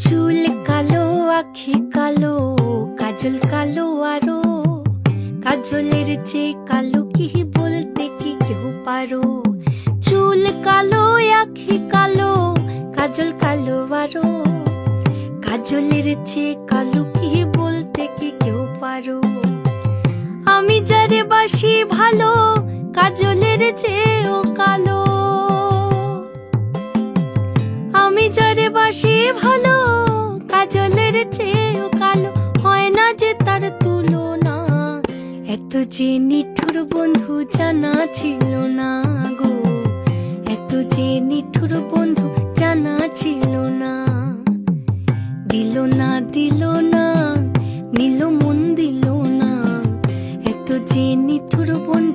চুল কালো, আখি কালো, কাজল কালো আরো, কাজলের চেয়ে কালো কি বলতে কি কেউ পারো? চুল কালো, আখি কালো, কাজল কালো আরো, কাজলের চেয়ে কালো কি বলতে কি কেউ পারো? আমি যারে বাসি ভালো, কাজলের চেয়েও কালো। আমি যারে বাসি ভালো, কাজলের চেয়েও কালো, হয় না যে তার তুলনা। এত যে নিঠুর বন্ধু জানা ছিল না গো, এত যে নিঠুর বন্ধু জানা ছিল না। দিল না, দিল না, নিল মন দিল না, এত যে নিঠুর বন্ধু